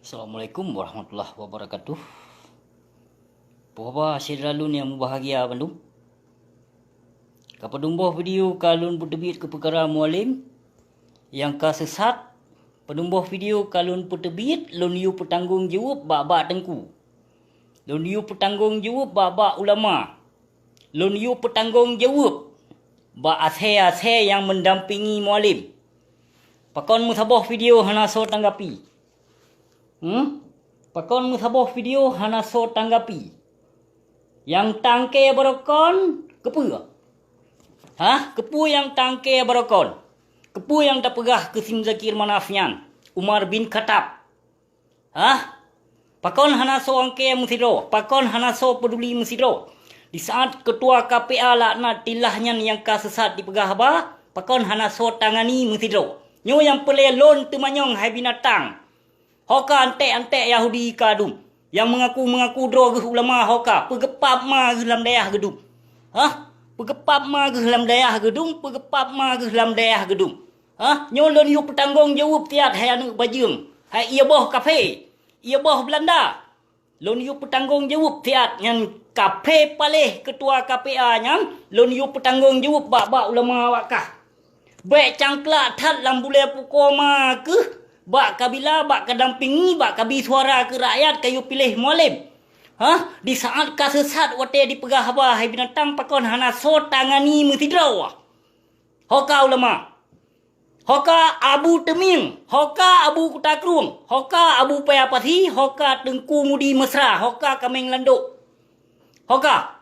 Assalamualaikum warahmatullahi wabarakatuh. Pohaba siralun yang bahagia bandung. Kapadumboh video kalun berdebit ke perkara mualim yang kasesat. Pedumboh video kalun berdebit lun yu petanggung jawab bak-bak tengku. Lun yu petanggung jawab bak-bak ulama. Lun yu petanggung jawab bak ashe-ashe yang mendampingi mualim. Pakon musabah video hana so tanggapi. Pakon musabah video hana so tanggapi. Yang tangke berokon kepu. Kepu yang tangke berokon. Kepu yang tak pegah ke Sim Zakir Manafian. Umar bin Khattab. Pakon hana so angke musiro. Pakon hana so peduli musiro. Di saat ketua KPA laknat tilahnya yang kasesat dipegah ba, pakon hana so tangani musiro. Nyo yang pelelon temanyong hai binatang. Hoka antek-antek Yahudi kadum. Yang mengaku droga ulama hoka. Pegepap ma gelam dayah gedung. Pegepap ma gelam dayah gedung. Pegepap ma gelam dayah gedung. Nyolon yu petanggung jawab tiat hai anu bajung. Hai ia boh kafe. Ia boh Belanda. Lon yu petanggung jawab tiat yang kafe palih ketua KPA yang. Lon yu petanggung jawab bak-bak ulama wakah. Baik cangklak tat lambule pukoma ke. Bak kabila, bak kadampingi, bak kabi suara ke rakyat kayu pilih mualim. Di saat kasesat wate dipegah bah hai binatang pakon hana so tangani mutidraw. Hoka ulama. Hoka Abu Temim. Hoka Abu Kutakrung. Hoka Abu Payapati. Hoka Tengku Mudi Mesra. Hoka Kameng Landuk. Hoka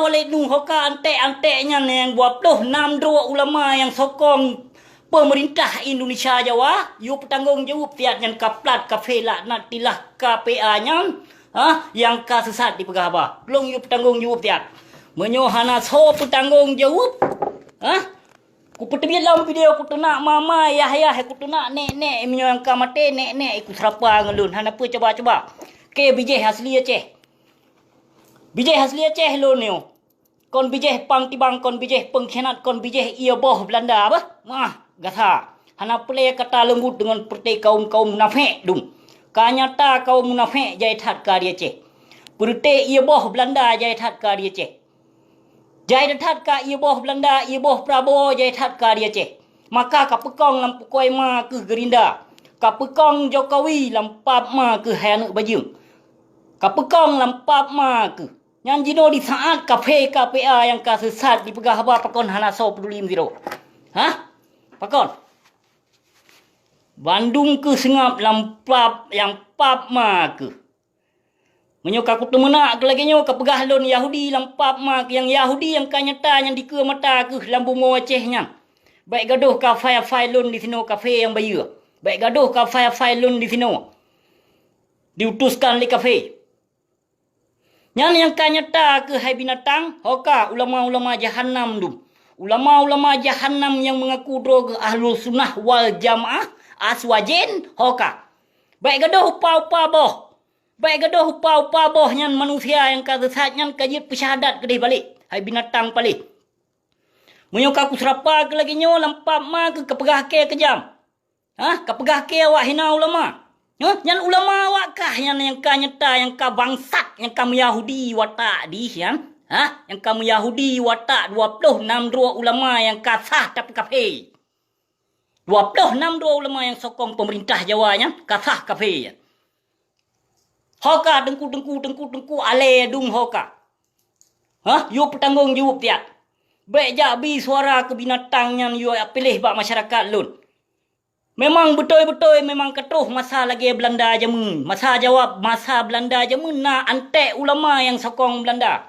walid nu. Hoka antek-anteknya yang buat peluh 6 ulama yang sokong pemerintah Indonesia Jawa, yu petanggung jawab tiat yang kaplat kafe laknat tilah KPA-nya, yang kasesat dipegah ba. Belum yu petanggung jawab tiat. Menyohana so petanggung jawab. Ku petebit dalam video ku tunak mama ayah ku tunak nek menyoang kamate nek ku serapa ngelun. Hana apa coba. Ke bijih asli Aceh. Bijih asli Aceh lo ni. Kon bijih pang tibang, kon bijih pengkhianat, kon bijih ia boh Belanda apa? Gatha. Hana play kata lembut dengan perti kaum munafik dung. Kanyata kaum munafik jai that ka dia Aceh. Perti ia boh Belanda jai that ka dia Aceh. Jai that ka ia boh Belanda, ia boh Prabowo jai that ka dia Aceh. Maka kapekong lampu koi ma ke Gerinda. Kapekong Jokowi lampap ma ke Hayanuk Bajung. Kapekong lampap ma ke yang jino di saat kafe KPA yang kasesat dipegah ba pakon hana so peduli zero. Pakon. Bandung ke sengap lampap yang pap ma ke. Menyoka ku temenak ke lagi nyo kapegah lon Yahudi lampap ma ke yang Yahudi yang kanyata yang dike mata ke lambu mo Acehnya. Baik gaduh ka file lon di sino kafe yang bayu. Baik gaduh ka file lon di sino. Diutuskan di kafe. Yang kanyata ke hai binatang, hoka ulama-ulama jahannam dum. Ulama-ulama jahannam yang mengaku droga ahlul sunnah wal jamaah aswajen hoka. Baik gaduh upa-upa boh. Baik gaduh upa-upa boh yang manusia yang kasesat yang kajit pesyahadat kedih balik. Hai binatang balik. Menyoka ku serapa ke lagi nyo lampap ma ke kepegah ke kejam. Kepegah ke awak hina ulama. Yang ulama wakah yang kanyata yang ka bangsat yang kamu Yahudi watak di yang yang kamu Yahudi watak 26 ulama yang kasah tapi kafe. 26 ulama yang sokong pemerintah Jawa yang kasah kafe. Hoka dengku ale dung hoka. Yu petanggung jawab tiat. Baik jabi suara ke binatang yang yu pilih bak masyarakat lun. Memang betul-betul memang ketuh masa lagi Belanda jamu. Masa jawab masa Belanda jamu na antek ulama yang sokong Belanda.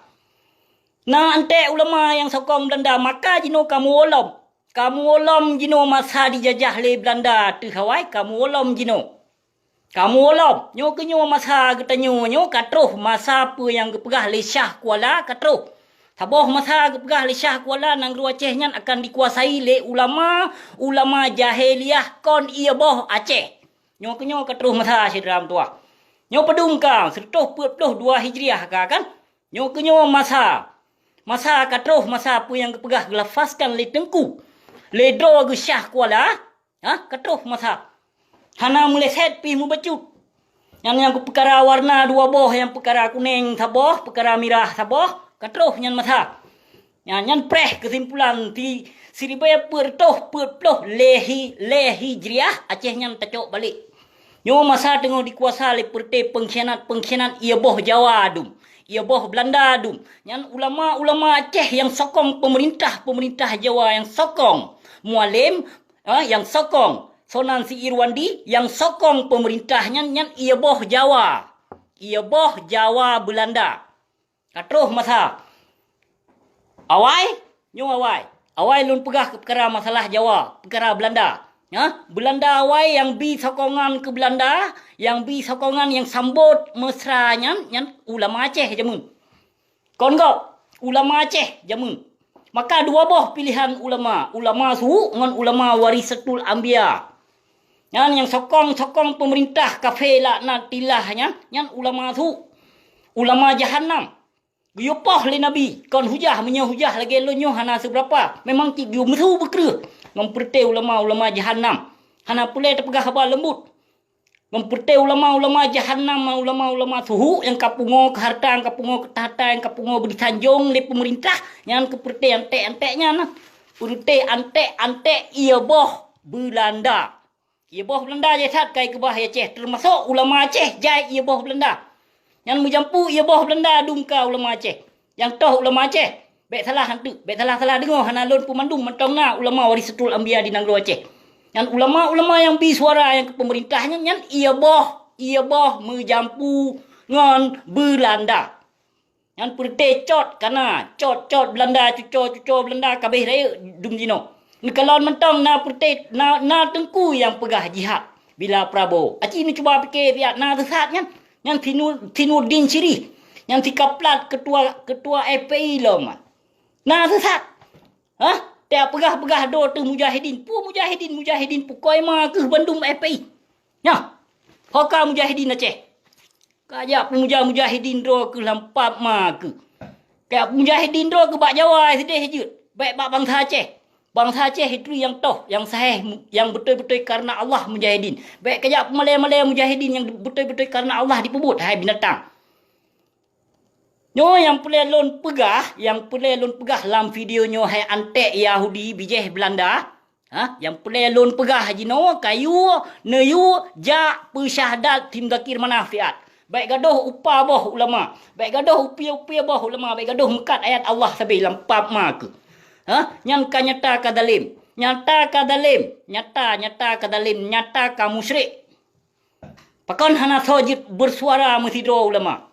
Na antek ulama yang sokong Belanda maka jino kamu olom. Kamu olom jino masa dijajah le Belanda tu hawai kamu olom jino. Kamu olom nyo kenyo masa getanyo nyo katuh masa apa yang kepegah le Shah Kuala katuh. Taboh masa kepegah le Shah Kuala nang Acehnya akan dikuasai le ulama jahiliyah kon ia boh Aceh. Nyo kenyo katruh masa sidram tua. Nyo pedung kang 122 Hijriah kan? Nyo kenyo masa katruh masa apa yang kepegah gelafaskan le Tengku. Le dro ge Shah Kuala, katruh masa. Hana meleset pi mu bacuk. Yang perkara warna dua boh, yang perkara kuning saboh, perkara merah saboh, katruh yang masa. Yang preh kesimpulan ti siribaya perploh lehi jriah Aceh yang tacok balik. Nyo masa tengok dikuasa oleh perti pengkhianat ia boh Jawa dum. Ia boh Belanda dum. Yang ulama Aceh yang sokong pemerintah Jawa yang sokong. Mualim yang sokong. Sonan si Irwandi yang sokong pemerintahnya yang ia boh Jawa. Ia boh Jawa Belanda. Katruh masa. Awai, nyo awai. Awai lun pegah ke perkara masalah Jawa, perkara Belanda. Belanda awai yang bi sokongan ke Belanda, yang bi sokongan yang sambut mesranya yang ulama Aceh jamun. Konggok, ulama Aceh jamun. Maka dua boh pilihan ulama suhu dengan ulama warisatul anbiya. Yang sokong pemerintah kafe laknat tilahnya yang ulama suhu. Ulama jahannam. Guyupoh le Nabi. Kon hujah menyahujah lagi lonyo hana seberapa. Memang tiga mesu berkera. Mempertai ulama jahannam. Hana pulai terpegah khabar lembut. Mempertai ulama jahannam, ulama suhu yang kapungo ke harta, yang kapungo ke tahta, yang kapungo berdisanjung le pemerintah. Yang kepertai antek-anteknya nah. Pertai antek ia boh Belanda. Ia boh Belanda je sat kai ke bah Aceh. Termasuk ulama Aceh jai ia boh Belanda. Yang menjampu ia boh Belanda dumka ulama Aceh. Yang toh ulama Aceh. Baik salah hantu. Baik salah dengar. Hanalun pemandung mentongna ulama warisatul anbiya di Nanggro Aceh. Yang ulama yang bi suara yang ke pemerintahnya. Yang ia boh menjampu dengan Belanda. Yang perti cot kana. Cot Belanda. Cucur Belanda. Kabeh raya dum jino. Kalau mentong na perti na tengku yang pegah jihad. Bila Prabowo. Acik ni cuba fikir dia. Na tersat kan. Yang Tinuddin Syirih. Yang tikaplat ketua FPI lama. Nah sesat. Tiap pegah do tu mujahidin. Mujahidin pukoi ma ke Bandung FPI. Ya. Hoka mujahidin Aceh. Kajak mujahidin do ke lampap ma ke. Kayak mujahidin do ke bak Jawa sedih je. Baik bak bangsa Aceh. Bangsa Aceh itu yang toh, yang sahih, yang betul-betul karena Allah mujahidin. Baik kejap Malaya mujahidin yang betul-betul karena Allah dipebut. Hai binatang. Nyo yang pelelon pegah dalam videonyo hai antek Yahudi bijeh Belanda. Yang pelelon pegah jino kayu neyu jak persyahadat tim dakir manafiat. Baik gaduh upah boh ulama. Baik gaduh upia boh ulama. Baik gaduh mekat ayat Allah sabi lampap ma ke. Yang nyata ka dalim. Nyata ka musyrik. Pakon hana sojit bersuara mesido ulama.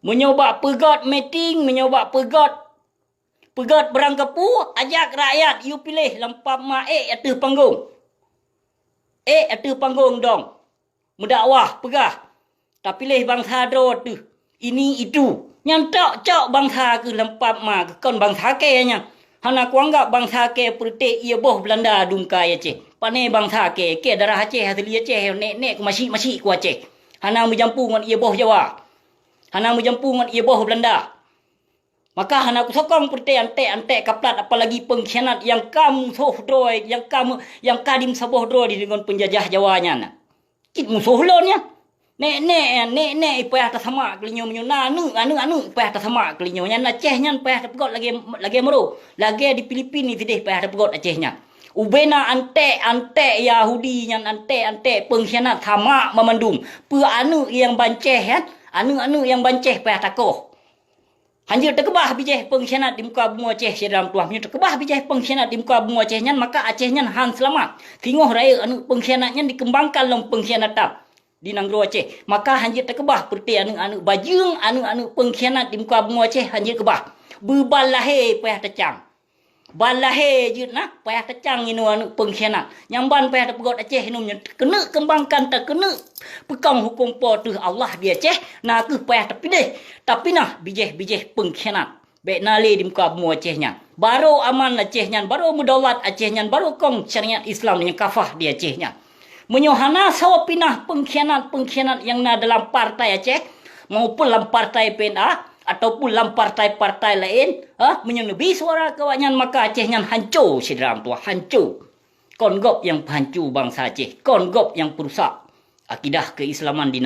Menyoba pegot meeting, menyoba pegot berangkapu, ajak rakyat you pilih lampap ma atas panggung. Atas panggung dong. Mendakwah pegah. Tak pilih bangsa do tu. Ini itu. Yang cok bangsa ke lampap ma ke kon bangsa ke nya. Hana kuanggap bangsa ke perti ia boh Belanda dumka Aceh. Pane bangsa ke darah Aceh asli Aceh nek ku masih ku Aceh. Hana menjampu ngan ia boh Jawa. Hana menjampu ngan ia boh Belanda. Maka hana ku sokong perti antek kaplat apalagi pengkhianat yang kamu sohdoi yang kadim sabohdoi dengan penjajah Jawanya na. Kit musuh lonya. Nek payah tak sama kelinyo menyo anu payah tak sama kelinyo nya Acehnya payah tak pegot lagi mero lagi di Filipina ni tidih payah tak pegot Acehnya ubena antek Yahudi nya antek pengkhianat sama memandung pu anu yang banceh kan anu yang banceh payah takoh hanjir terkebah bijeh pengkhianat di muka bumi Aceh sedang tuah menyo terkebah bijeh pengkhianat di muka bumi Acehnya maka Acehnya han selamat tingoh raya anu pengkhianatnya dikembangkan dalam pengkhianatan di Nanggro Aceh. Maka hanjir terkebah perti anu bajung anu pengkhianat di muka bumi Aceh hanjir kebah. Berbalahe payah tecang. Balahe je nah payah tecang anu pengkhianat. Nyamban payah terpegot Aceh inu kena kembangkan tak kena pekang hukum po tu Allah di Aceh nah ke payah terpilih. Tapi nah bijeh pengkhianat. Baik nale di muka bumi Acehnya. Baru aman Acehnya, baru mudawat Acehnya, baru kong syariat Islam yang kafah di Acehnya. Menyohana sawa pinah pengkhianat yang na dalam partai Aceh maupun dalam partai PNA ataupun dalam partai-partai lain menyenebi suara kawannya maka Acehnya hancur sedram tua hancur. Kongop yang hancur bangsa Aceh, kongop yang perusak akidah keislaman di